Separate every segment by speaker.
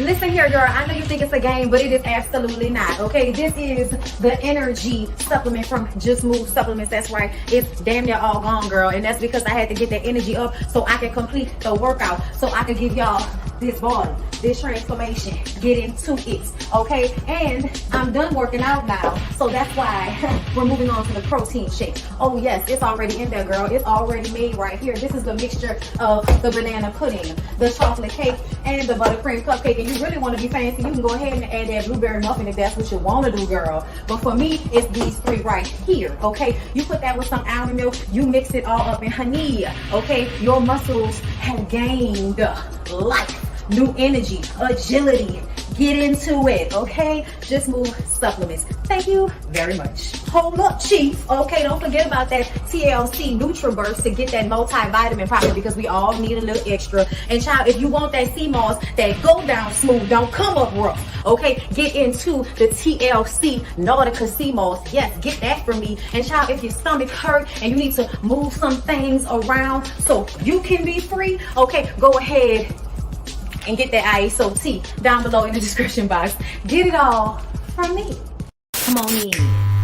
Speaker 1: Listen here, girl. I know you think it's a game, but it is absolutely not. Okay, this is the energy supplement from Just Move Supplements. That's right. It's damn near all gone, girl, and that's because I had to get that energy up so I can complete the workout, so I can give y'all this body, this transformation, get into it, okay? And I'm done working out now, so that's why we're moving on to the protein shake. Oh yes, it's already in there, girl. It's already made right here. This is the mixture of the banana pudding, the chocolate cake, and the buttercream cupcake. And you really want to be fancy, you can go ahead and add that blueberry muffin if that's what you want to do, girl. But for me, it's these three right here, okay? You put that with some almond milk, you mix it all up in honey, okay? Your muscles have gained life, new energy, agility. Get into it, okay? Just Move Supplements. Thank you very much. Hold up, Chief. Okay, don't forget about that TLC NutriBurst to get that multivitamin probably, because we all need a little extra. And child, if you want that sea moss that go down smooth, don't come up rough, okay? Get into the TLC Nautica sea moss. Yes, get that from me. And child, if your stomach hurt and you need to move some things around so you can be free, okay, go ahead and get that ISOT down below in the description box. Get it all from me. Come on in,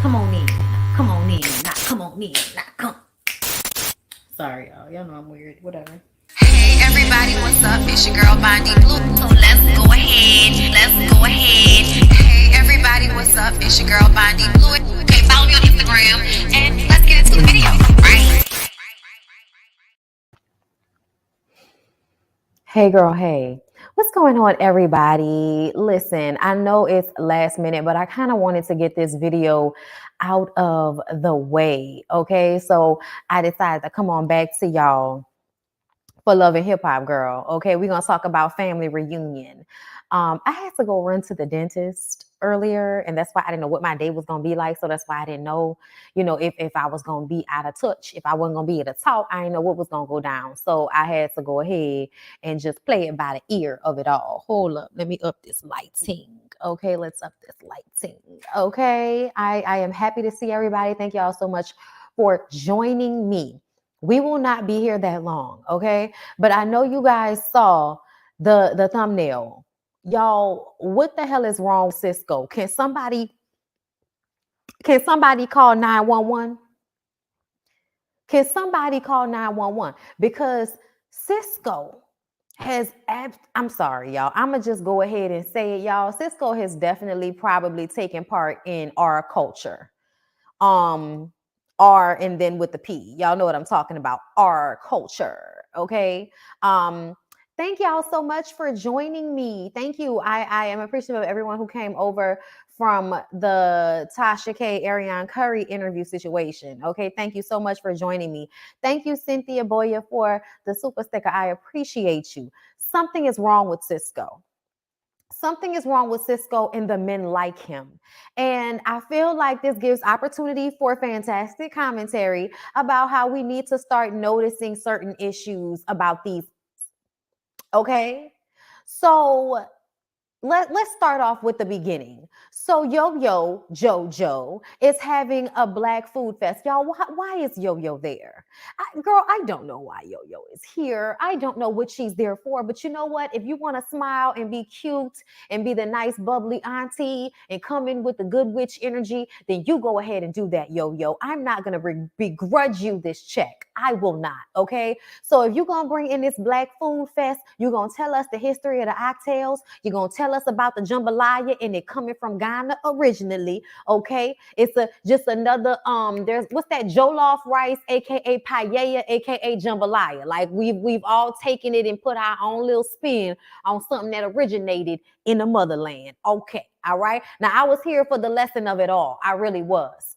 Speaker 1: come on in, come on in, not come on in, not come. Sorry, y'all know I'm weird, whatever.
Speaker 2: Hey everybody, what's up? It's your girl BondyBlue. So let's go ahead. Hey everybody, what's up? It's your girl BondyBlue. Okay, follow me on Instagram and let's get into the video, right?
Speaker 1: Hey girl, hey. What's going on, everybody? Listen, I know it's last minute, but I kind of wanted to get this video out of the way, okay? So I decided to come on back to y'all for Love and Hip Hop, girl, okay? We're going to talk about family reunion. I had to go run to the dentist earlier, and that's why I didn't know what my day was going to be like. So that's why I didn't know, if I was going to be out of touch, if I wasn't going to be able to talk, I didn't know what was going to go down. So I had to go ahead and just play it by the ear of it all. Hold up. Let me up this lighting. Okay, let's up this lighting. Okay, I am happy to see everybody. Thank y'all so much for joining me. We will not be here that long, okay? But I know you guys saw the thumbnail. Y'all, what the hell is wrong with Cisco? Can somebody call 911? Can somebody call 911? Because Cisco has, I'm sorry, y'all. I'm going to just go ahead and say it, y'all. Cisco has definitely probably taken part in our culture. R and then with the P. Y'all know what I'm talking about. Our culture, okay? Thank y'all so much for joining me. Thank you. I am appreciative of everyone who came over from the Tasha K. Ariane Curry interview situation. Okay, thank you so much for joining me. Thank you, Cynthia Boya, for the super sticker. I appreciate you. Something is wrong with Cisco. Something is wrong with Cisco and the men like him. And I feel like this gives opportunity for fantastic commentary about how we need to start noticing certain issues about these. Okay, so let's start off with the beginning. So Yo-Yo JoJo is having a Black Food Fest. Y'all, why is Yo-Yo there? Girl, I don't know why Yo-Yo is here. I don't know what she's there for. But you know what? If you want to smile and be cute and be the nice, bubbly auntie and come in with the good witch energy, then you go ahead and do that, Yo-Yo. I'm not going to begrudge you this check. I will not, okay? So if you're going to bring in this Black Food Fest, you're going to tell us the history of the oxtails. You're going to tell us about the jambalaya and it coming from Ghana originally, okay? It's just another there's what's that, jollof rice, aka paella, aka jambalaya. Like we've all taken it and put our own little spin on something that originated in the motherland. Okay, all right. Now I was here for the lesson of it all. I really was.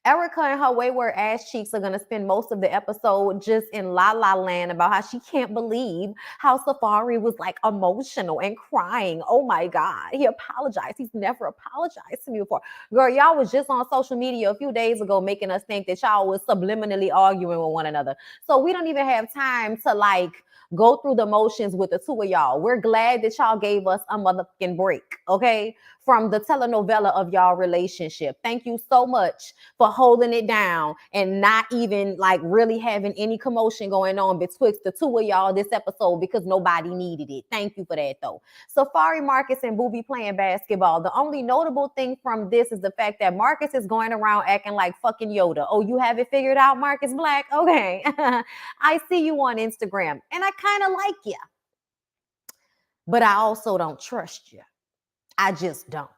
Speaker 1: Erica and her wayward ass cheeks are going to spend most of the episode just in La La Land about how she can't believe how Safari was like emotional and crying. Oh my God. He apologized. He's never apologized to me before. Girl, y'all was just on social media a few days ago making us think that y'all was subliminally arguing with one another. So we don't even have time to like go through the motions with the two of y'all. We're glad that y'all gave us a motherfucking break, okay? from the telenovela of y'all relationship. Thank you so much for holding it down and not even like really having any commotion going on betwixt the two of y'all this episode because nobody needed it. Thank you for that though. Safari, Marcus, and Booby playing basketball. The only notable thing from this is the fact that Marcus is going around acting like fucking Yoda. Oh, you have it figured out, Marcus Black? Okay. I see you on Instagram and I kind of like you, but I also don't trust you. I just don't.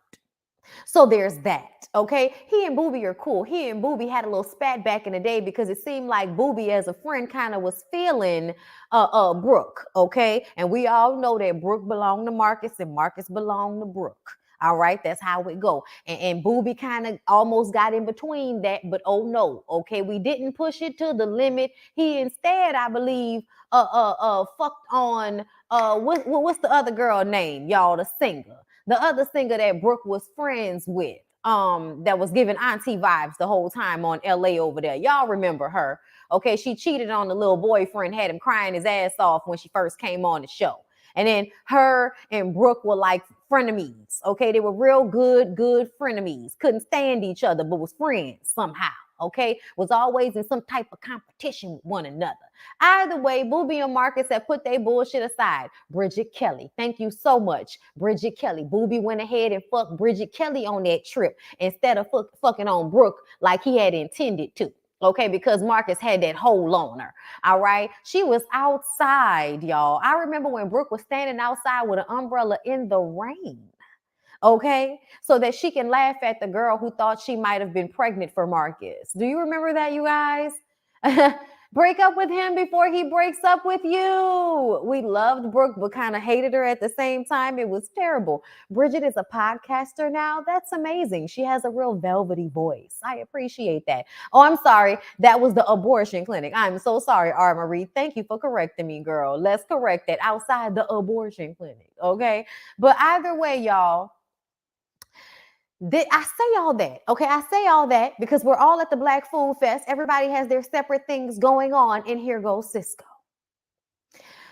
Speaker 1: So there's that, okay? He and Booby are cool. He and Booby had a little spat back in the day because it seemed like Booby as a friend kind of was feeling Brooke, okay? And we all know that Brooke belonged to Marcus and Marcus belonged to Brooke. All right, that's how it go. And Booby kind of almost got in between that, but oh no, okay, we didn't push it to the limit. He instead, I believe, fucked on what's the other girl name, y'all, the singer, the other singer that Brooke was friends with, that was giving auntie vibes the whole time on LA over there. Y'all remember her? Okay, she cheated on the little boyfriend, had him crying his ass off when she first came on the show. And then her and Brooke were like frenemies. Okay, they were real good frenemies. Couldn't stand each other, but was friends somehow. Okay, was always in some type of competition with one another. Either way, Booby and Marcus have put their bullshit aside. Bridget Kelly, thank you so much, Bridget Kelly. Booby went ahead and fucked Bridget Kelly on that trip instead of fucking on Brooke like he had intended to. Okay, because Marcus had that hole on her. All right, she was outside, y'all. I remember when Brooke was standing outside with an umbrella in the rain. Okay, so that she can laugh at the girl who thought she might have been pregnant for Marcus. Do you remember that, you guys? Break up with him before he breaks up with you. We loved Brooke, but kind of hated her at the same time. It was terrible. Bridget is a podcaster now. That's amazing. She has a real velvety voice. I appreciate that. Oh, I'm sorry. That was the abortion clinic. I'm so sorry, R. Marie. Thank you for correcting me, girl. Let's correct that outside the abortion clinic. Okay. But either way, y'all, I say all that, okay? I say all that because we're all at the Black Food Fest. Everybody has their separate things going on, and here goes Cisco.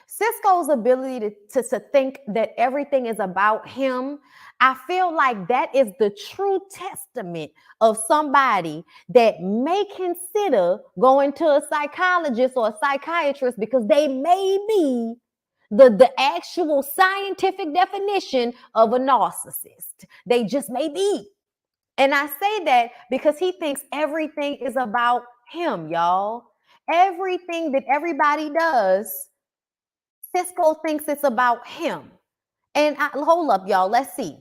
Speaker 1: Cisco's ability to think that everything is about him, I feel like that is the true testament of somebody that may consider going to a psychologist or a psychiatrist because they may be the actual scientific definition of a narcissist. They just may be. And I say that because he thinks everything is about him, y'all. Everything that everybody does, Cisco thinks it's about him. And hold up, y'all. Let's see.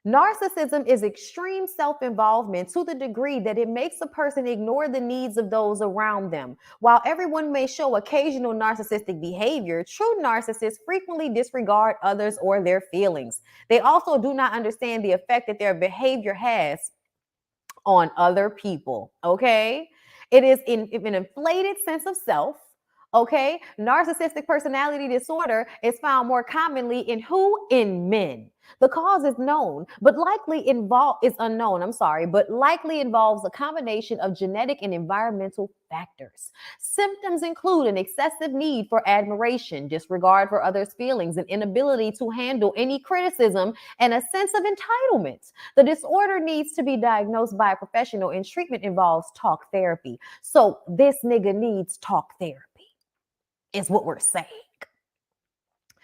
Speaker 1: Narcissism is extreme self-involvement to the degree that it makes a person ignore the needs of those around them. While everyone may show occasional narcissistic behavior, true narcissists frequently disregard others or their feelings. They also do not understand the effect that their behavior has on other people, okay? It is an inflated sense of self. Okay, narcissistic personality disorder is found more commonly in who? In men. The cause is known, but likely is unknown. I'm sorry, but likely involves a combination of genetic and environmental factors. Symptoms include an excessive need for admiration, disregard for others' feelings, an inability to handle any criticism, and a sense of entitlement. The disorder needs to be diagnosed by a professional, and treatment involves talk therapy. So this nigga needs talk therapy, is what we're saying.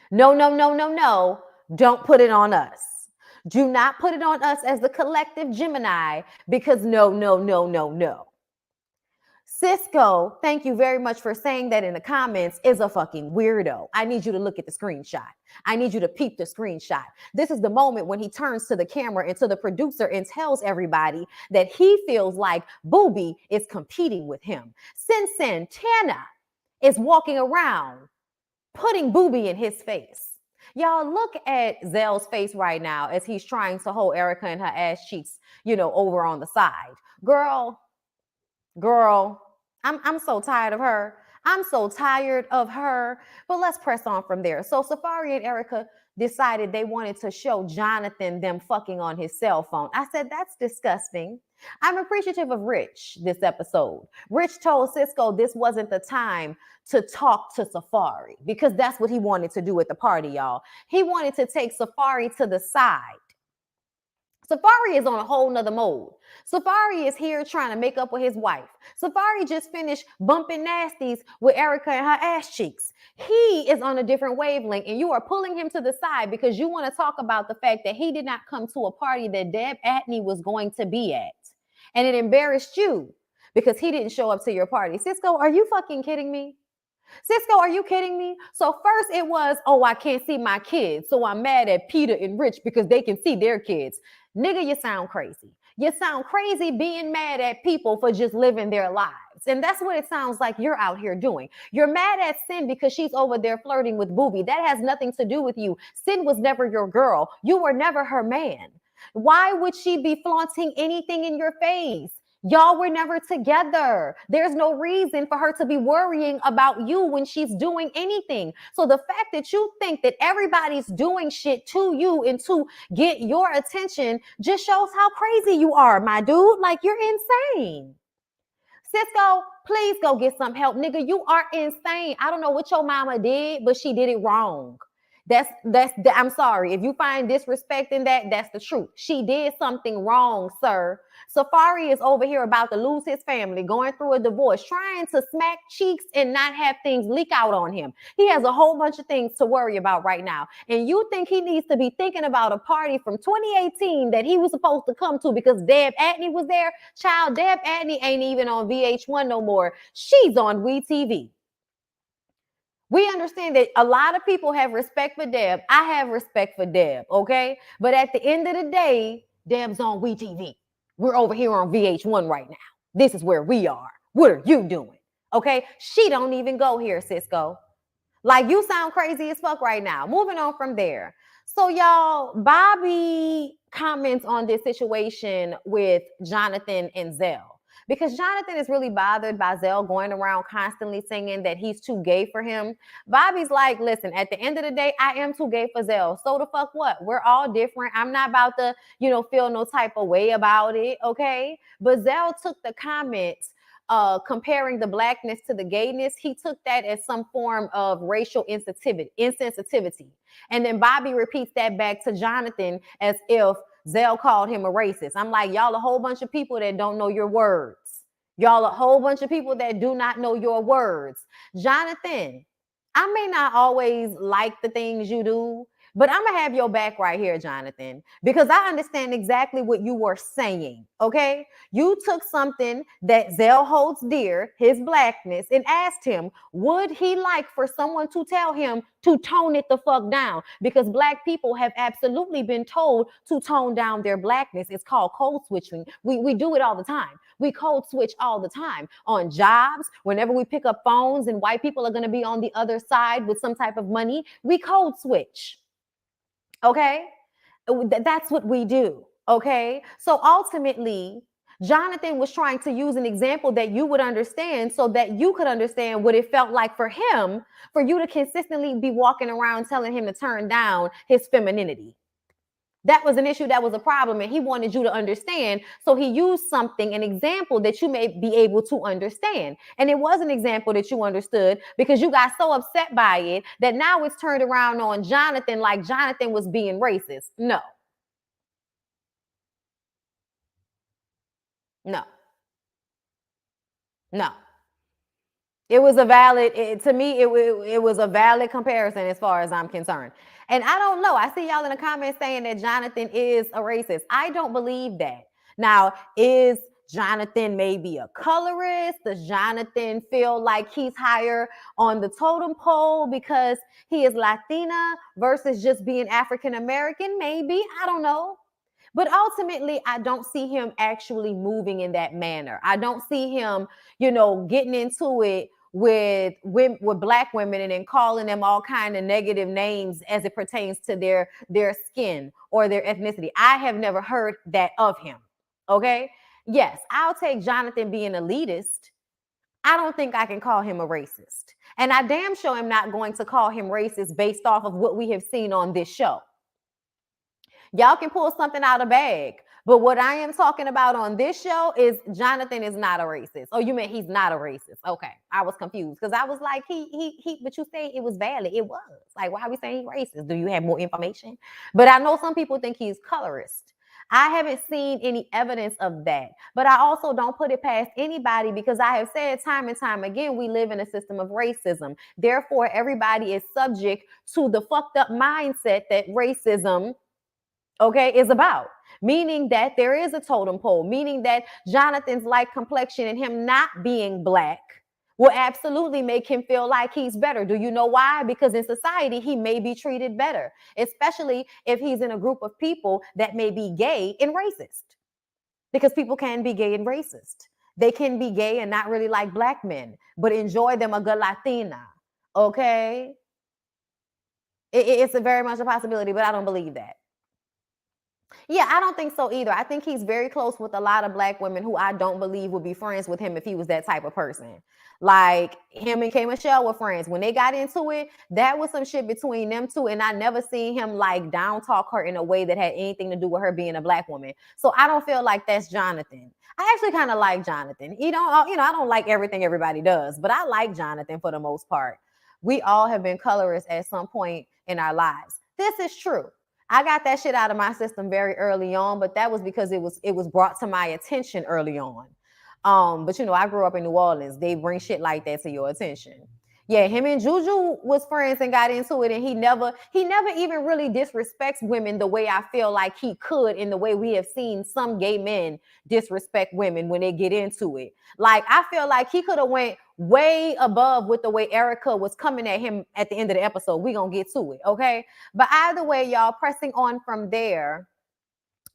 Speaker 1: No, no, no, no, no. Don't put it on us. Do not put it on us as the collective Gemini because no, no, no, no, no. Cisco, thank you very much for saying that in the comments, is a fucking weirdo. I need you to look at the screenshot. I need you to peep the screenshot. This is the moment when he turns to the camera and to the producer and tells everybody that he feels like Booby is competing with him. Since Santana is walking around putting Booby in his face. Y'all look at Zell's face right now as he's trying to hold Erica and her ass cheeks, over on the side. Girl, I'm so tired of her. I'm so tired of her. But let's press on from there. So Safari and Erica decided they wanted to show Jonathan them fucking on his cell phone. I said, that's disgusting. I'm appreciative of Rich this episode. Rich told Cisco this wasn't the time to talk to Safari because that's what he wanted to do at the party, y'all. He wanted to take Safari to the side Safari is on a whole nother mode. Safari is here trying to make up with his wife. Safari just finished bumping nasties with Erica and her ass cheeks. He is on a different wavelength, and you are pulling him to the side because you want to talk about the fact that he did not come to a party that Deb Atney was going to be at. And it embarrassed you because he didn't show up to your party. Cisco, are you fucking kidding me? Cisco, are you kidding me? So first it was, oh, I can't see my kids. So I'm mad at Peter and Rich because they can see their kids. Nigga, you sound crazy. You sound crazy being mad at people for just living their lives. And that's what it sounds like you're out here doing. You're mad at Sin because she's over there flirting with Booby. That has nothing to do with you. Sin was never your girl. You were never her man. Why would she be flaunting anything in your face? Y'all were never together. There's no reason for her to be worrying about you when she's doing anything. So the fact that you think that everybody's doing shit to you and to get your attention just shows how crazy you are, my dude. Like, you're insane. Cisco, please go get some help. Nigga, you are insane. I don't know what your mama did, but she did it wrong. I'm sorry. If you find disrespect in that, that's the truth. She did something wrong, sir. Safari is over here about to lose his family, going through a divorce, trying to smack cheeks and not have things leak out on him. He has a whole bunch of things to worry about right now. And you think he needs to be thinking about a party from 2018 that he was supposed to come to because Deb Atney was there? Child, Deb Atney ain't even on VH1 no more. She's on WeTV. We understand that a lot of people have respect for Deb. I have respect for Deb, okay? But at the end of the day, Deb's on WeTV. We're over here on VH1 right now. This is where we are. What are you doing? Okay? She don't even go here, Cisco. Like, you sound crazy as fuck right now. Moving on from there. So, y'all, Bobby comments on this situation with Jonathan and Zell. Because Jonathan is really bothered by Zell going around constantly singing that he's too gay for him. Bobby's like, listen, at the end of the day, I am too gay for Zell. So the fuck what? We're all different. I'm not about to, feel no type of way about it, okay? But Zell took the comments comparing the blackness to the gayness. He took that as some form of racial insensitivity. And then Bobby repeats that back to Jonathan as if Zell called him a racist. I'm like, y'all a whole bunch of people that don't know your words. Y'all a whole bunch of people that do not know your words. Jonathan, I may not always like the things you do, but I'm going to have your back right here, Jonathan, because I understand exactly what you were saying, okay? You took something that Zell holds dear, his blackness, and asked him, would he like for someone to tell him to tone it the fuck down? Because black people have absolutely been told to tone down their blackness. It's called code switching. We do it all the time. We code switch all the time on jobs. Whenever we pick up phones and white people are going to be on the other side with some type of money, we code switch. Okay? That's what we do. Okay? So ultimately, Jonathan was trying to use an example that you would understand so that you could understand what it felt like for him, for you to consistently be walking around telling him to turn down his femininity. That was an issue, that was a problem, and he wanted you to understand. So he used something, an example that you may be able to understand. And it was an example that you understood because you got so upset by it that now it's turned around on Jonathan like Jonathan was being racist. No. No. No. It was a valid, to me, it was a valid comparison as far as I'm concerned. And I don't know. I see y'all in the comments saying that Jonathan is a racist. I don't believe that. Now, is Jonathan maybe a colorist? Does Jonathan feel like he's higher on the totem pole because he is Latina versus just being African American? Maybe. I don't know. But ultimately, I don't see him actually moving in that manner. I don't see him, getting into it with black women and then calling them all kind of negative names as it pertains to their skin or their ethnicity. I have never heard that of him. Okay. Yes, I'll take Jonathan being elitist. I don't think I can call him a racist. And I damn sure am not going to call him racist based off of what we have seen on this show. Y'all can pull something out of bag. But what I am talking about on this show is Jonathan is not a racist. Oh, you meant he's not a racist. Okay. I was confused because I was like, but you say it was valid. It was. Like, why are we saying he's racist? Do you have more information? But I know some people think he's colorist. I haven't seen any evidence of that. But I also don't put it past anybody because I have said time and time again, we live in a system of racism. Therefore, everybody is subject to the fucked up mindset that racism, okay, is about. Meaning that there is a totem pole, meaning that Jonathan's light complexion and him not being black will absolutely make him feel like he's better. Do you know why? Because in society, he may be treated better, especially if he's in a group of people that may be gay and racist. Because people can be gay and racist. They can be gay and not really like black men, but enjoy them a good Latina. Okay? It's a very much a possibility, but I don't believe that. Yeah, I don't think so either. I think he's very close with a lot of black women who I don't believe would be friends with him if he was that type of person. Like him and K Michelle were friends. When they got into it, that was some shit between them two, and I never seen him like down talk her in a way that had anything to do with her being a black woman. So I don't feel like that's Jonathan. I actually kind of like Jonathan. I don't like everything everybody does, but I like Jonathan for the most part. We all have been colorists at some point in our lives. This is true. I got that shit out of my system very early on, but that was because it was brought to my attention early on. But I grew up in New Orleans. They bring shit like that to your attention. Yeah, him and Juju was friends and got into it, and he never even really disrespects women the way I feel like he could, in the way we have seen some gay men disrespect women when they get into it. Like I feel like he could have went way above with the way Erica was coming at him at the end of the episode. We gonna get to it, okay? But either way, y'all, pressing on from there,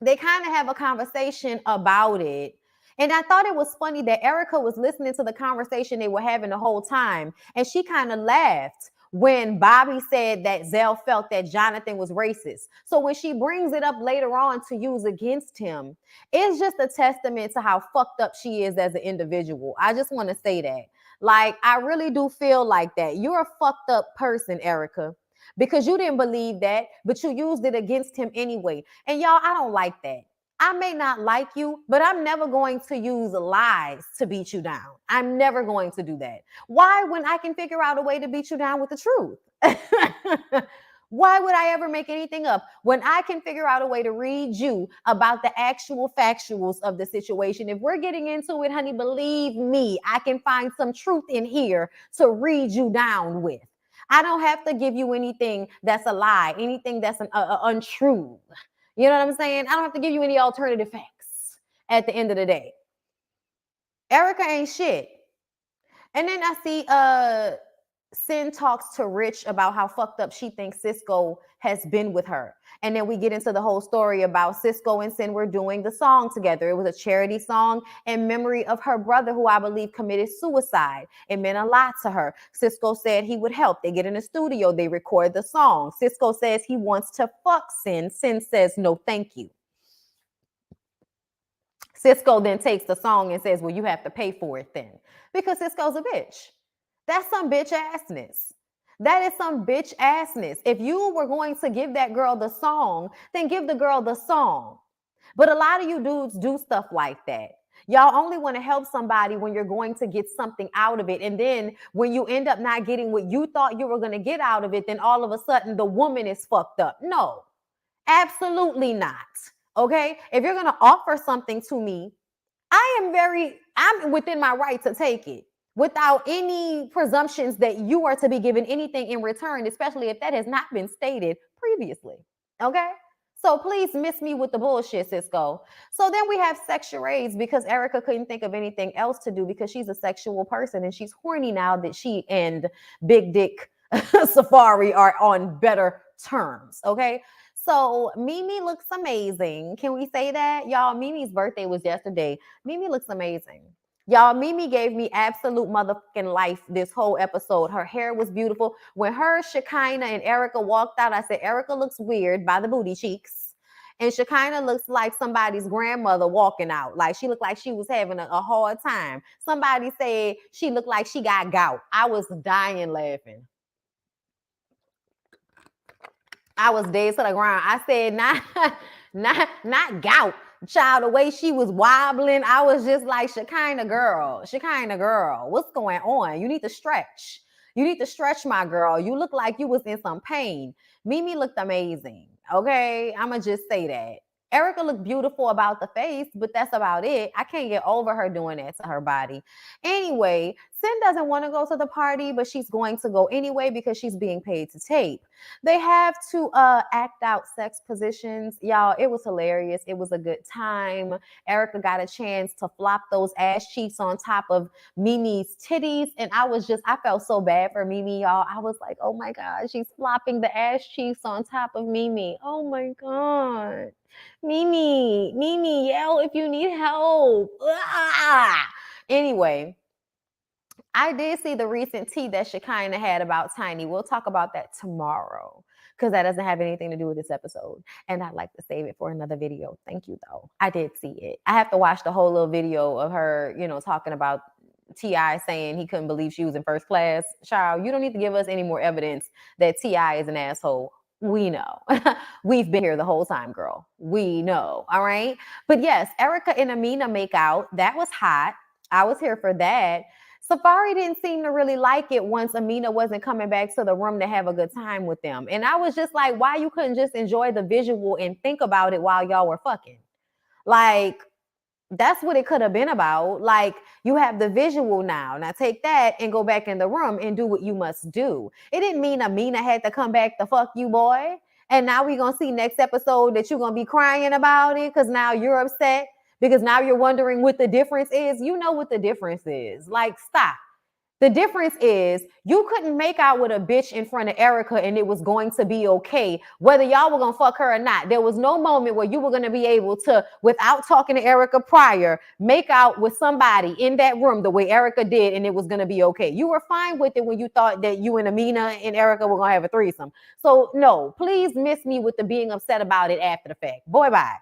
Speaker 1: they kind of have a conversation about it. And I thought it was funny that Erica was listening to the conversation they were having the whole time. And she kind of laughed when Bobby said that Zell felt that Jonathan was racist. So when she brings it up later on to use against him, it's just a testament to how fucked up she is as an individual. I just want to say that. Like, I really do feel like that. You're a fucked up person, Erica, because you didn't believe that, but you used it against him anyway. And y'all, I don't like that. I may not like you, but I'm never going to use lies to beat you down. I'm never going to do that. Why, when I can figure out a way to beat you down with the truth? Why would I ever make anything up when I can figure out a way to read you about the actual factuals of the situation? If we're getting into it, honey, believe me, I can find some truth in here to read you down with. I don't have to give you anything that's a lie, anything that's untrue. You know what I'm saying? I don't have to give you any alternative facts at the end of the day. Erica ain't shit. And then I see Sin talks to Rich about how fucked up she thinks Cisco has been with her. And then we get into the whole story about Cisco and Sin were doing the song together. It was a charity song in memory of her brother, who I believe committed suicide. It meant a lot to her. Cisco said he would help. They get in the studio, they record the song. Cisco says he wants to fuck Sin. Sin says no, thank you. Cisco then takes the song and says, well, you have to pay for it then. Because Cisco's a bitch. That's some bitch assness. That is some bitch assness. If you were going to give that girl the song, then give the girl the song. But a lot of you dudes do stuff like that. Y'all only want to help somebody when you're going to get something out of it. And then when you end up not getting what you thought you were going to get out of it, then all of a sudden the woman is fucked up. No, absolutely not. Okay? If you're going to offer something to me, I'm within my right to take it without any presumptions that you are to be given anything in return, especially if that has not been stated previously. Okay? So please miss me with the bullshit, Cisco. So then we have sex charades because Erica couldn't think of anything else to do because she's a sexual person and she's horny now that she and Big Dick Safari are on better terms. Okay? So Mimi looks amazing. Can we say that? Y'all, Mimi's birthday was yesterday. Mimi looks amazing. Y'all, Mimi gave me absolute motherfucking life this whole episode. Her hair was beautiful. When her, Shekinah, and Erica walked out, I said, Erica looks weird by the booty cheeks. And Shekinah looks like somebody's grandmother walking out. Like she looked like she was having a hard time. Somebody said she looked like she got gout. I was dying laughing. I was dead to the ground. I said, not gout. Child, the way she was wobbling, I was just like, Shekinah girl, what's going on? You need to stretch. You need to stretch, my girl. You look like you was in some pain. Mimi looked amazing. Okay, I'ma just say that. Erica looked beautiful about the face, but that's about it. I can't get over her doing that to her body. Anyway, Sin doesn't want to go to the party, but she's going to go anyway because she's being paid to tape. They have to act out sex positions. Y'all, it was hilarious. It was a good time. Erica got a chance to flop those ass cheeks on top of Mimi's titties. And I felt so bad for Mimi, y'all. I was like, oh my God, she's flopping the ass cheeks on top of Mimi. Oh my God. Mimi, yell if you need help. Ah! Anyway, I did see the recent tea that Shekinah had about Tiny. We'll talk about that tomorrow because that doesn't have anything to do with this episode. And I'd like to save it for another video. Thank you, though. I did see it. I have to watch the whole little video of her, talking about T.I. saying he couldn't believe she was in first class. Child, you don't need to give us any more evidence that T.I. is an asshole. We know. We've been here the whole time, girl. We know. All right. But yes, Erica and Amina make out. That was hot. I was here for that. Safari didn't seem to really like it once Amina wasn't coming back to the room to have a good time with them. And I was just like, why you couldn't just enjoy the visual and think about it while y'all were fucking? Like, that's what it could have been about. Like, you have the visual now. Now take that and go back in the room and do what you must do. It didn't mean Amina had to come back to fuck you, boy. And now we're going to see next episode that you're going to be crying about it because now you're upset because now you're wondering what the difference is. You know what the difference is. Like, stop. The difference is you couldn't make out with a bitch in front of Erica and it was going to be okay, whether y'all were going to fuck her or not. There was no moment where you were going to be able to, without talking to Erica prior, make out with somebody in that room the way Erica did and it was going to be okay. You were fine with it when you thought that you and Amina and Erica were going to have a threesome. So no, please miss me with the being upset about it after the fact. Boy, bye.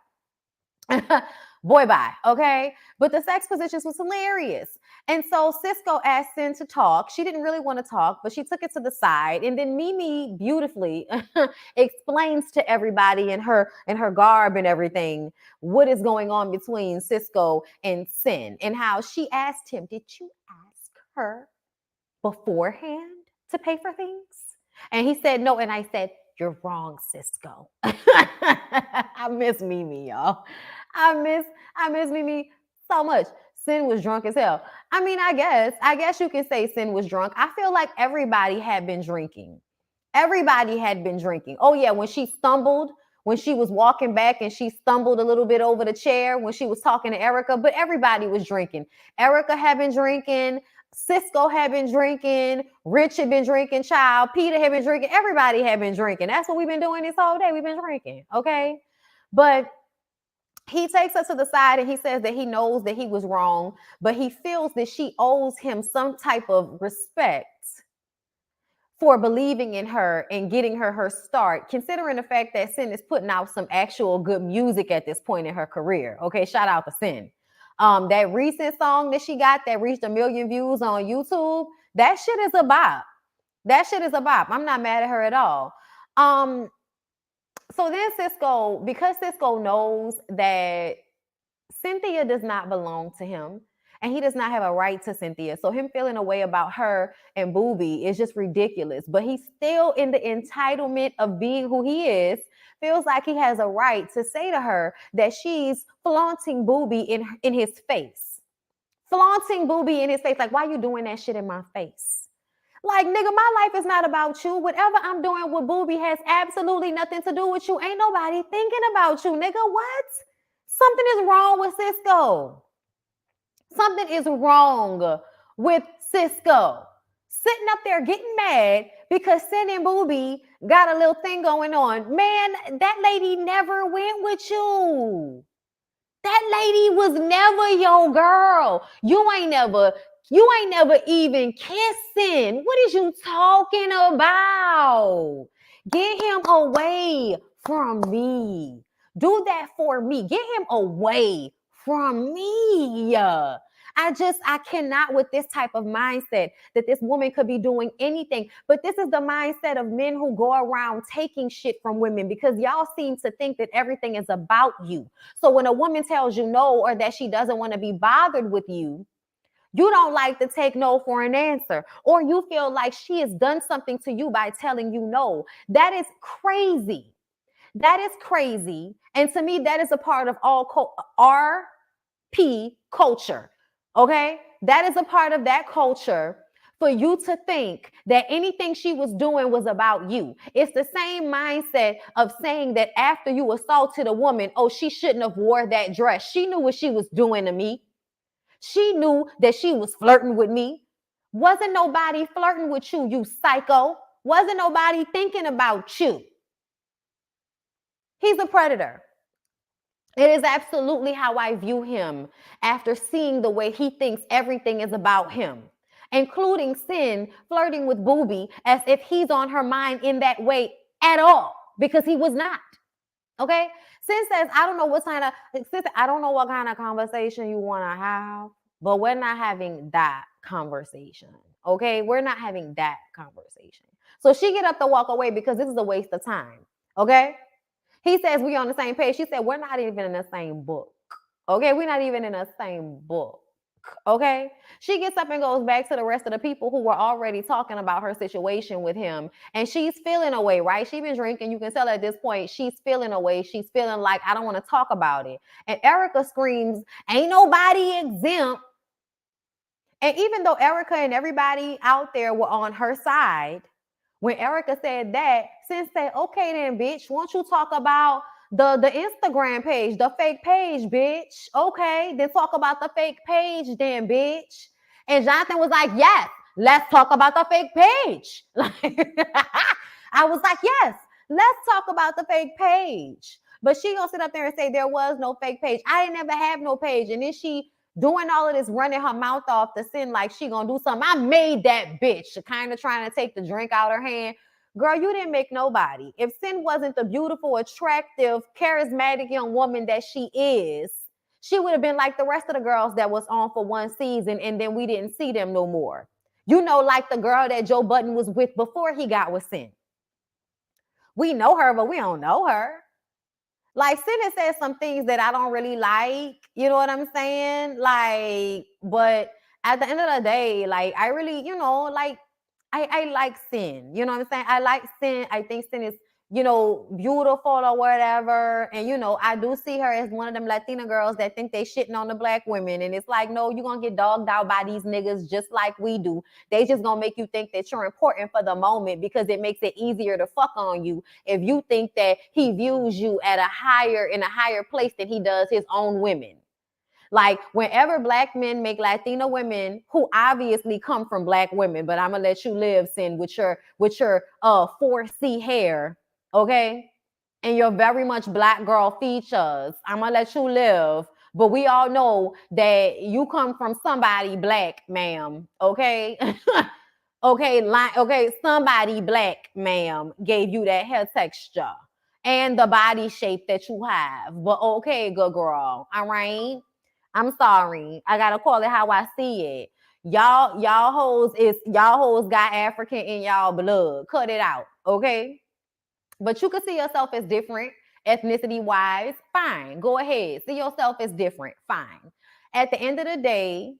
Speaker 1: Boy, bye. Okay. But the sex positions was hilarious. And so Cisco asked Sin to talk. She didn't really want to talk, but she took it to the side. And then Mimi beautifully explains to everybody in her garb and everything what is going on between Cisco and Sin and how she asked him, did you ask her beforehand to pay for things? And he said no. And I said, you're wrong, Cisco. I miss Mimi, y'all. I miss Mimi so much. Sin was drunk as hell. I mean, I guess you can say Sin was drunk. I feel like everybody had been drinking. Everybody had been drinking. Oh yeah, when she stumbled, when she was walking back and she stumbled a little bit over the chair when she was talking to Erica, but everybody was drinking. Erica had been drinking. Cisco had been drinking. Rich had been drinking. Child. Peter had been drinking. Everybody had been drinking. That's what we've been doing this whole day. We've been drinking. Okay. But he takes her to the side and he says that he knows that he was wrong, but he feels that she owes him some type of respect for believing in her and getting her start, considering the fact that Sin is putting out some actual good music at this point in her career. Okay, shout out to Sin. That recent song that she got that reached 1 million views on YouTube, that shit is a bop. That shit is a bop. I'm not mad at her at all. So then Cisco, because Cisco knows that Cynthia does not belong to him and he does not have a right to Cynthia. So him feeling a way about her and Booby is just ridiculous. But he's still in the entitlement of being who he is, feels like he has a right to say to her that she's flaunting Booby in his face. Flaunting Booby in his face. Like, why you doing that shit in my face? Like, nigga, my life is not about you. Whatever I'm doing with Booby has absolutely nothing to do with you. Ain't nobody thinking about you, nigga. What? Something is wrong with Cisco. Something is wrong with Cisco. Sitting up there getting mad because Sin and Booby got a little thing going on. Man, that lady never went with you. That lady was never your girl. You ain't never even kissing. What is you talking about? Get him away from me. Do that for me. Get him away from me. I cannot with this type of mindset that this woman could be doing anything. But this is the mindset of men who go around taking shit from women because y'all seem to think that everything is about you. So when a woman tells you no or that she doesn't want to be bothered with you, you don't like to take no for an answer, or you feel like she has done something to you by telling you no. That is crazy. That is crazy. And to me, that is a part of all RP culture. Okay? That is a part of that culture for you to think that anything she was doing was about you. It's the same mindset of saying that after you assaulted a woman, oh, she shouldn't have wore that dress. She knew what she was doing to me. She knew that she was flirting with me. Wasn't nobody flirting with you, you psycho. Wasn't nobody thinking about you. He's a predator. It is absolutely how I view him after seeing the way he thinks everything is about him, including Sin flirting with Booby as if he's on her mind in that way at all, because he was not. Okay? Sin says, I don't know what kind of, I don't know what kind of conversation you want to have, but we're not having that conversation. Okay? We're not having that conversation. So she get up to walk away because this is a waste of time. Okay? He says we on the same page. She said we're not even in the same book. Okay, we're not even in the same book. Okay, she gets up and goes back to the rest of the people who were already talking about her situation with him, and she's feeling away, right? She's been drinking. You can tell at this point she's feeling away. She's feeling like I don't want to talk about it. And Erica screams, "Ain't nobody exempt." And even though Erica and everybody out there were on her side, when Erica said that, Sin said, okay then, bitch, won't you talk about the Instagram page, the fake page, bitch? Okay, then talk about the fake page then, bitch. And Jonathan was like, yes, let's talk about the fake page. I was like, yes, let's talk about the fake page. But she gonna sit up there and say there was no fake page. I didn't ever have no page. And then she doing all of this, running her mouth off to Sin like she gonna do something. I made that bitch, kind of trying to take the drink out her hand. Girl, you didn't make nobody. If Sin wasn't the beautiful, attractive, charismatic young woman that she is, she would have been like the rest of the girls that was on for one season and then we didn't see them no more. You know, like the girl that Joe Budden was with before he got with Sin. We know her, but we don't know her. Like, Sin has said some things that I don't really like, you know what I'm saying? Like, but at the end of the day, like, I really, like, I like Sin, you know what I'm saying? I like Sin. I think Sin is, beautiful or whatever. And, I do see her as one of them Latina girls that think they shitting on the black women. And it's like, no, you're going to get dogged out by these niggas just like we do. They just going to make you think that you're important for the moment because it makes it easier to fuck on you if you think that he views you in a higher place than he does his own women. Like, whenever black men make Latina women who obviously come from black women, but I'm gonna let you live, Sin, with your 4C hair, okay? And your very much black girl features. I'm gonna let you live. But we all know that you come from somebody black, ma'am, okay? Okay, somebody black, ma'am, gave you that hair texture and the body shape that you have. But okay, good girl, all right? I'm sorry. I gotta call it how I see it. Y'all hoes got African in y'all blood. Cut it out, okay? But you can see yourself as different ethnicity wise. Fine, go ahead. See yourself as different. Fine. At the end of the day,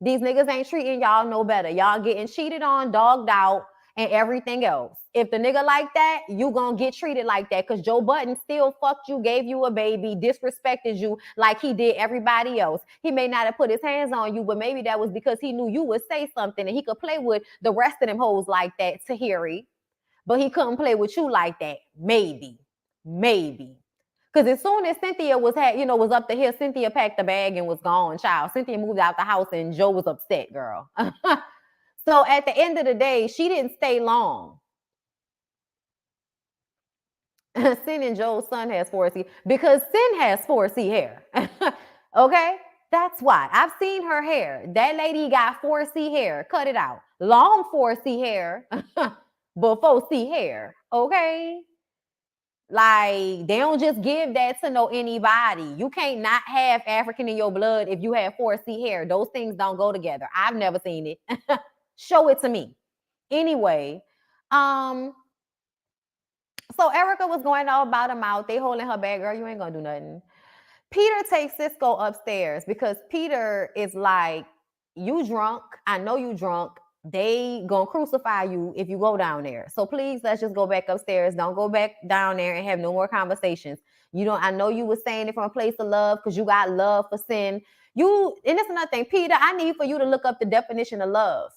Speaker 1: these niggas ain't treating y'all no better. Y'all getting cheated on, dogged out, and everything else. If the nigga like that, you gonna get treated like that because Joe Budden still fucked you, gave you a baby, disrespected you like he did everybody else. He may not have put his hands on you, but maybe that was because he knew you would say something and he could play with the rest of them hoes like that, Tahiri. But he couldn't play with you like that. Maybe. Because as soon as Cynthia was up to here, Cynthia packed the bag and was gone, child. Cynthia moved out the house and Joe was upset, girl. So at the end of the day, she didn't stay long. Sin and Joe's son has 4C because Sin has 4C hair. Okay? That's why. I've seen her hair. That lady got 4C hair. Cut it out. Long 4C hair, but 4C hair. Okay? Like, they don't just give that to no anybody. You can't not have African in your blood if you have 4C hair. Those things don't go together. I've never seen it. Show it to me. Anyway, so Erica was going all about him out. They holding her back. Girl, you ain't gonna do nothing. Peter takes Cisco upstairs because Peter is like, you drunk. I know you drunk. They gonna crucify you if you go down there. So please, let's just go back upstairs. Don't go back down there and have no more conversations. You don't. I know you were saying it from a place of love because you got love for sin. You, and that's another thing, Peter. I need for you to look up the definition of love.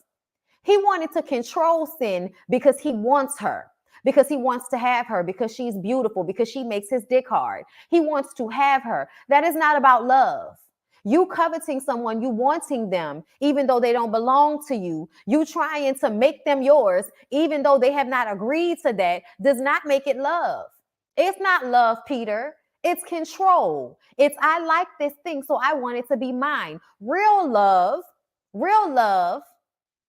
Speaker 1: He wanted to control sin because he wants her, because he wants to have her, because she's beautiful, because she makes his dick hard. He wants to have her. That is not about love. You coveting someone, you wanting them, even though they don't belong to you, you trying to make them yours, even though they have not agreed to that, does not make it love. It's not love, Peter. It's control. It's I like this thing, so I want it to be mine. Real love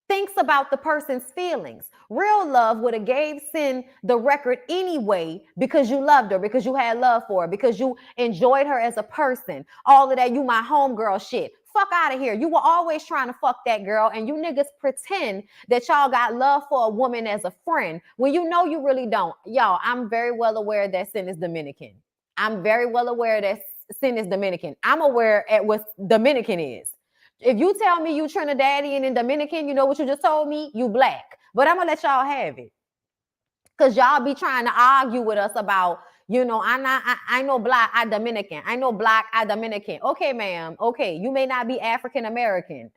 Speaker 1: thinks about the person's feelings. Real love would have gave sin the record anyway because you loved her, because you had love for her, because you enjoyed her as a person. All of that, you my homegirl shit. Fuck out of here. You were always trying to fuck that girl, and you niggas pretend that y'all got love for a woman as a friend when you know you really don't. Y'all, I'm very well aware that sin is Dominican. I'm very well aware that sin is Dominican. I'm aware at what Dominican is. If you tell me you Trinidadian and Dominican, you know what you just told me? You black. But I'm gonna let y'all have it. Cause y'all be trying to argue with us about, I know black, I Dominican. I know black, I Dominican. Okay, ma'am. Okay. You may not be African American.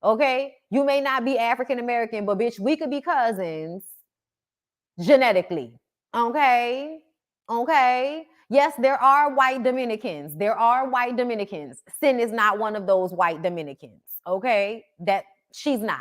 Speaker 1: Okay. You may not be African American, but bitch, we could be cousins genetically. Okay. Okay. Yes, there are white Dominicans. There are white Dominicans. Sin is not one of those white Dominicans. Okay. That she's not.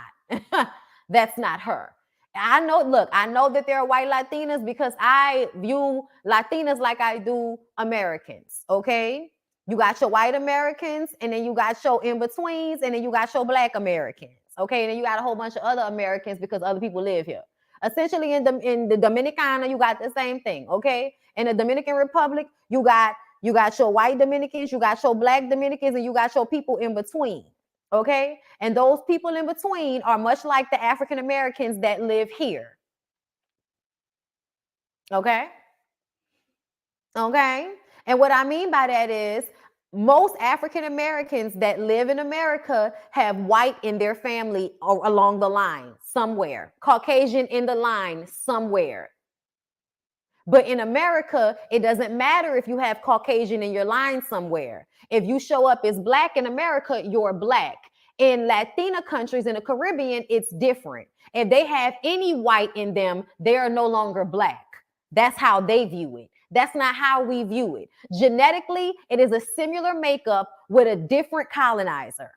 Speaker 1: That's not her. I know that there are white Latinas because I view Latinas like I do Americans. Okay. You got your white Americans, and then you got your in-betweens, and then you got your black Americans. Okay. And then you got a whole bunch of other Americans because other people live here. Essentially, in the Dominicana, you got the same thing. Okay. In the Dominican Republic, you got your white Dominicans, you got your black Dominicans, and you got your people in between. Okay. And those people in between are much like the African Americans that live here. Okay. Okay. And what I mean by that is most African Americans that live in America have white in their family or along the line somewhere, Caucasian in the line somewhere. But in America, it doesn't matter if you have Caucasian in your line somewhere. If you show up as black in America, you're black. In Latina countries in the Caribbean, it's different. If they have any white in them, they are no longer black. That's how they view it. That's not how we view it. Genetically, it is a similar makeup with a different colonizer.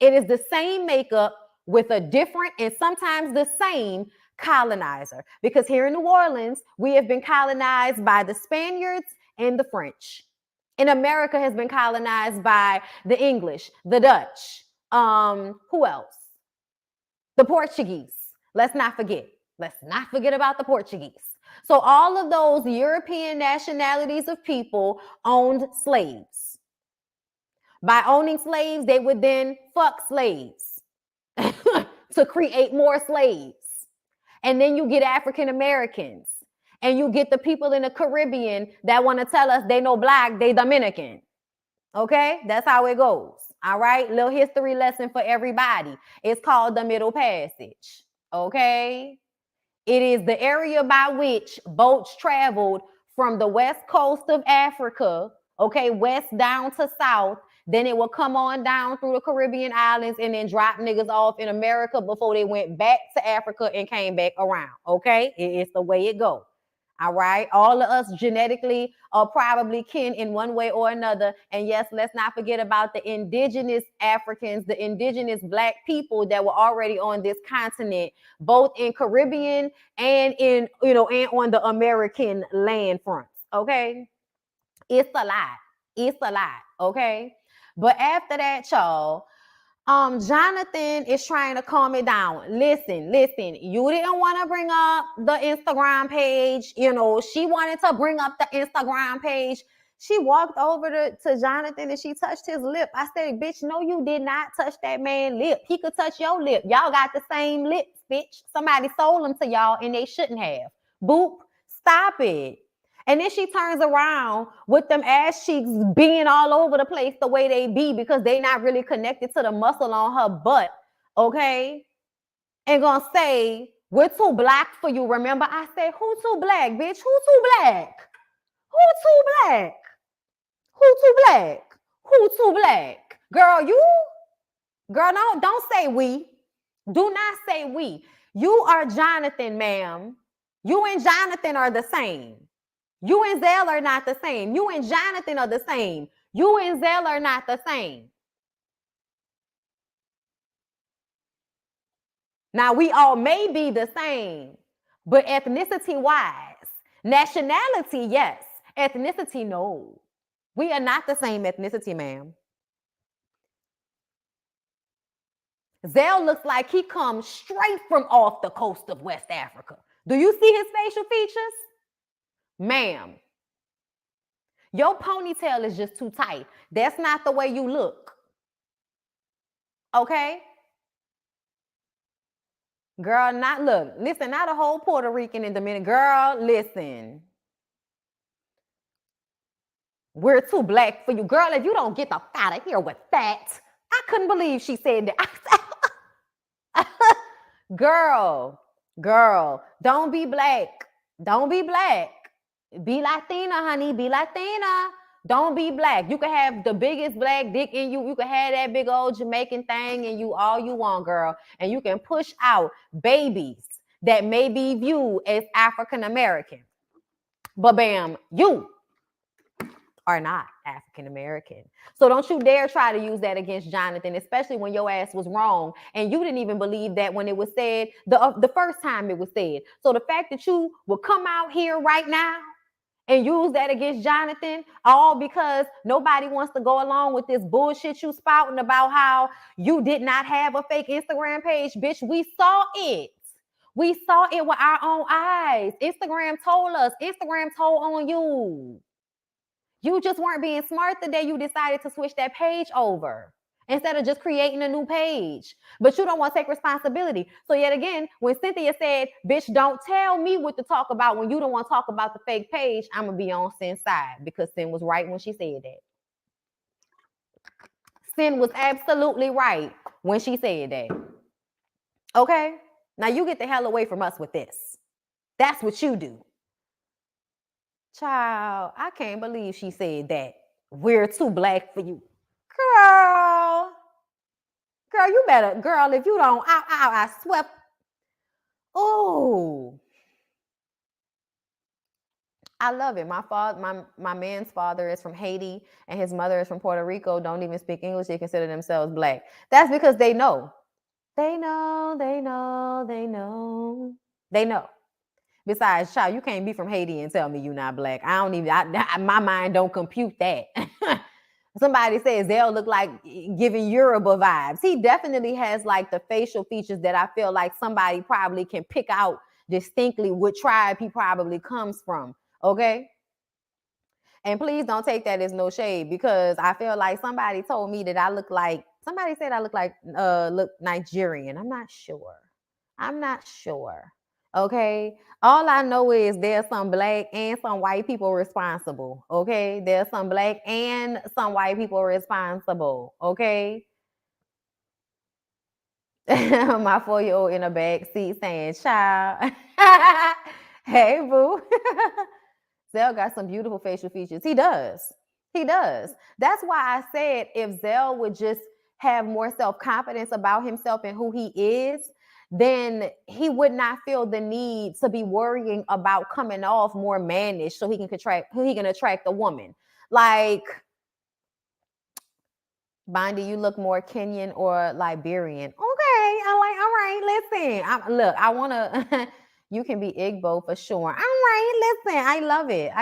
Speaker 1: It is the same makeup with a different and sometimes the same colonizer. Because here in New Orleans, we have been colonized by the Spaniards and the French. And America has been colonized by the English, the Dutch. Who else? The Portuguese. Let's not forget. Let's not forget about the Portuguese. So all of those European nationalities of people owned slaves. By owning slaves, they would then fuck slaves to create more slaves. And then you get African Americans, and you get the people in the Caribbean that want to tell us they know black, they Dominican. Okay, that's how it goes. All right, little history lesson for everybody. It's called the Middle Passage. Okay, it is the area by which boats traveled from the west coast of Africa, okay, west down to south. Then it will come on down through the Caribbean islands and then drop niggas off in America before they went back to Africa and came back around. Okay, it's the way it goes. All right. All of us genetically are probably kin in one way or another. And yes, let's not forget about the indigenous Africans, the indigenous black people that were already on this continent, both in Caribbean and and on the American land fronts. Okay. It's a lot. It's a lot. Okay. But after that, y'all, Jonathan is trying to calm it down. Listen, you didn't want to bring up the Instagram page. She wanted to bring up the Instagram page. She walked over to Jonathan and she touched his lip. I said, bitch, no, you did not touch that man's lip. He could touch your lip. Y'all got the same lips, bitch. Somebody sold them to y'all and they shouldn't have. Boop, stop it. And then she turns around with them ass cheeks being all over the place the way they be because they not really connected to the muscle on her butt. Okay. and gonna say, we're too black for you. Remember, I said, who too black, bitch? Who too black? Who too black? Who too black? Who too black? Girl, girl, no, don't say we. Do not say we. You are Jonathan, ma'am. You and Jonathan are the same. You and Zell are not the same. You and Jonathan are the same. You and Zell are not the same. Now, we all may be the same, but ethnicity wise, nationality, yes. Ethnicity, no. We are not the same ethnicity, ma'am. Zell looks like he comes straight from off the coast of West Africa. Do you see his facial features? Ma'am, your ponytail is just too tight. That's not the way you look. Okay? Girl, listen, not a whole Puerto Rican and Dominican. Girl, listen. We're too black for you. Girl, if you don't get the fuck out of here with that. I couldn't believe she said that. Girl, don't be black. Don't be black. Be Latina, honey. Be Latina. Don't be black. You can have the biggest black dick in you. You can have that big old Jamaican thing in you all you want, girl. And you can push out babies that may be viewed as African American. But bam, you are not African American. So don't you dare try to use that against Jonathan, especially when your ass was wrong and you didn't even believe that when it was said the first time it was said. So the fact that you will come out here right now and use that against Jonathan, all because nobody wants to go along with this bullshit you spouting about how you did not have a fake Instagram page. Bitch, we saw it. We saw it with our own eyes. Instagram told us. Instagram told on you. You just weren't being smart the day you decided to switch that page over instead of just creating a new page. But you don't want to take responsibility. So yet again, when Cynthia said, bitch, don't tell me what to talk about when you don't want to talk about the fake page, I'm going to be on Cin's side because Cyn was right when she said that. Cyn was absolutely right when she said that. Okay? Now you get the hell away from us with this. That's what you do. Child, I can't believe she said that. We're too black for you. Girl, you better, girl, if you don't, I swept. Oh, I love it. My father, my man's father is from Haiti and his mother is from Puerto Rico. Don't even speak English. They consider themselves black. That's because they know. They know. Besides, child, you can't be from Haiti and tell me you're not black. I don't even, my mind don't compute that. Somebody says they'll look like giving Yoruba vibes. He definitely has like the facial features that I feel like somebody probably can pick out distinctly what tribe he probably comes from. Okay. And please don't take that as no shade because I feel like somebody told me that somebody said I look Nigerian. I'm not sure. Okay. All I know is there's some black and some white people responsible. Okay. There's some black and some white people responsible. Okay. My 4-year-old in a back seat saying, child. Hey, boo. Zell got some beautiful facial features. He does. That's why I said if Zell would just have more self-confidence about himself and who he is, then he would not feel the need to be worrying about coming off more mannish so he can attract a woman. Like, Bondy, you look more Kenyan or Liberian. Okay, all right, listen. I want to, you can be Igbo for sure. All right, listen, I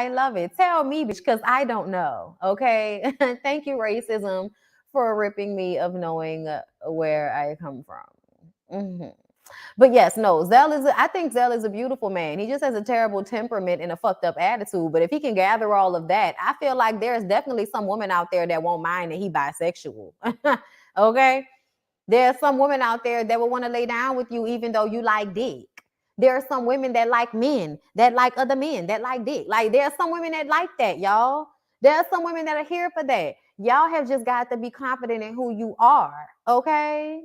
Speaker 1: love it. Tell me, bitch, because I don't know, okay? Thank you, racism, for ripping me of knowing where I come from. Mm-hmm. But yes, no, I think Zell is a beautiful man. He just has a terrible temperament and a fucked up attitude. But if he can gather all of that, I feel like there's definitely some woman out there that won't mind that he bisexual. Okay? There's some women out there that will want to lay down with you even though you like dick. There are some women that like men, that like other men, that like dick. Like there are some women that like that, y'all. There are some women that are here for that. Y'all have just got to be confident in who you are. Okay?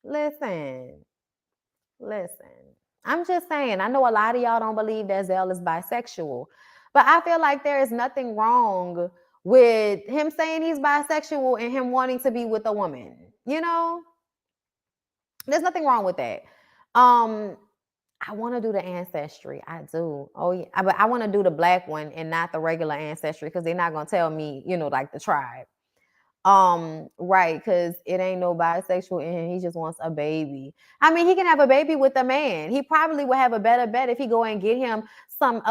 Speaker 1: Listen. Listen, I'm just saying, I know a lot of y'all don't believe that Zell is bisexual, but I feel like there is nothing wrong with him saying he's bisexual and him wanting to be with a woman. You know, there's nothing wrong with that. Um, I want to do the ancestry. I do. Oh yeah, but I want to do the black one and not the regular ancestry because they're not gonna tell me, like the tribe. Right, because it ain't no bisexual in him. He just wants a baby. I mean, he can have a baby with a man. He probably would have a better bet if he go and get him some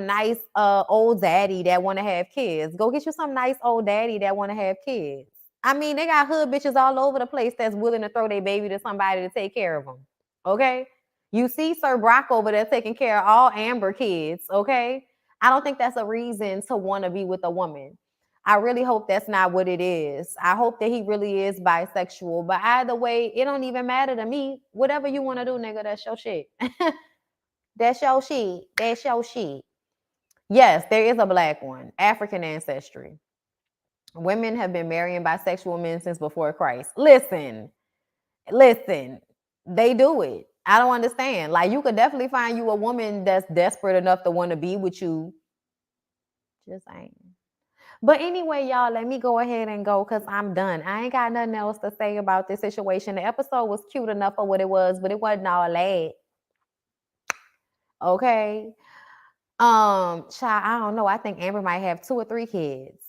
Speaker 1: nice old daddy that want to have kids. Go get you some nice old daddy that want to have kids. I mean, they got hood bitches all over the place that's willing to throw their baby to somebody to take care of them. Okay? You see Sir Brock over there taking care of all Amber kids, okay? I don't think that's a reason to want to be with a woman. I really hope that's not what it is. I hope that he really is bisexual. But either way, it don't even matter to me. Whatever you want to do, nigga, that's your shit. That's your shit. That's your shit. Yes, there is a black one, African ancestry. Women have been marrying bisexual men since before Christ. Listen, they do it. I don't understand. Like, you could definitely find you a woman that's desperate enough to want to be with you. Just saying. But anyway, y'all, let me go ahead and go because I'm done. I ain't got nothing else to say about this situation. The episode was cute enough for what it was, but it wasn't all that. Okay. Child, I don't know. I think Amber might have 2 or 3 kids.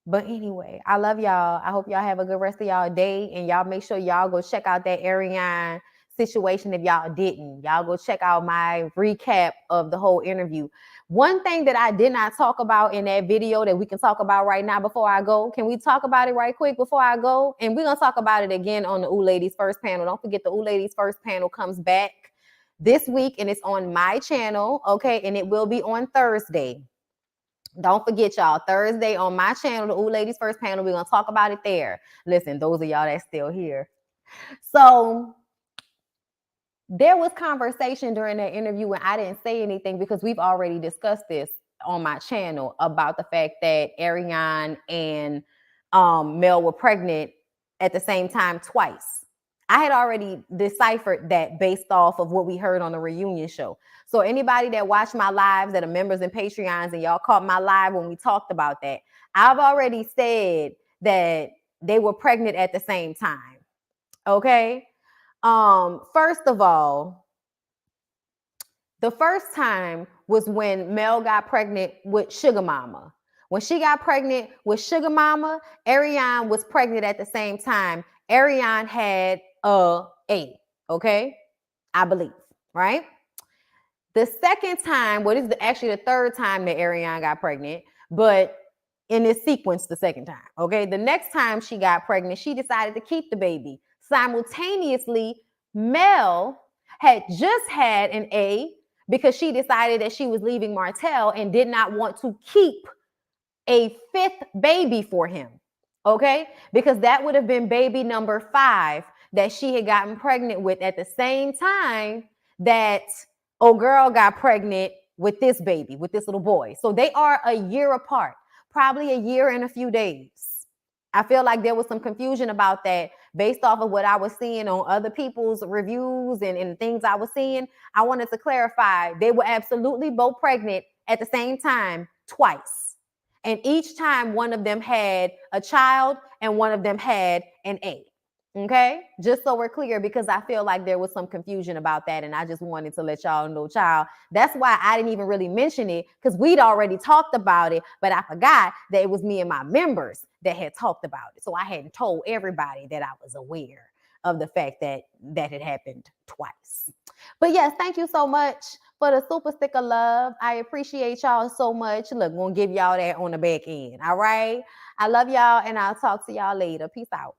Speaker 1: But anyway, I love y'all. I hope y'all have a good rest of y'all day. And y'all make sure y'all go check out that Ariane situation if y'all didn't. Y'all go check out my recap of the whole interview. One thing that I did not talk about in that video that we can talk about right now before I go. Can we talk about it right quick before I go? And we're going to talk about it again on the Ooh Ladies First panel. Don't forget the Ooh Ladies First panel comes back this week and it's on my channel, okay? And it will be on Thursday. Don't forget, y'all, Thursday on my channel, the Ooh Ladies First panel, we're going to talk about it there. Listen, those of y'all that's still here. So there was conversation during that interview and I didn't say anything because we've already discussed this on my channel about the fact that Ariane and Mel were pregnant at the same time twice. I had already deciphered that based off of what we heard on the reunion show. So anybody that watched my lives that are members and Patreons and y'all caught my live when we talked about that, I've already said that they were pregnant at the same time. Okay? First of all, the first time was when Mel got pregnant with Sugar Mama. When she got pregnant with Sugar Mama, Ariane was pregnant at the same time. Ariane had a, okay? I believe, right? The second time, well, this is actually the third time that Ariane got pregnant, but in this sequence, the second time, okay? The next time she got pregnant, she decided to keep the baby. Simultaneously, Mel had just had an A because she decided that she was leaving Martell and did not want to keep a 5th baby for him, okay? Because that would have been baby number 5 that she had gotten pregnant with at the same time that old girl got pregnant with this baby, with this little boy. So they are a year apart, probably a year and a few days. I feel like there was some confusion about that based off of what I was seeing on other people's reviews and things I was seeing. I wanted to clarify they were absolutely both pregnant at the same time twice. And each time one of them had a child and one of them had an A. Okay, just so we're clear, because I feel like there was some confusion about that, and I just wanted to let y'all know, child. That's why I didn't even really mention it, because we'd already talked about it, but I forgot that it was me and my members that had talked about it. So I hadn't told everybody that I was aware of the fact that that had happened twice. But yes, thank you so much for the super sticker love. I appreciate y'all so much. Look, we're gonna give y'all that on the back end. All right. I love y'all, and I'll talk to y'all later. Peace out.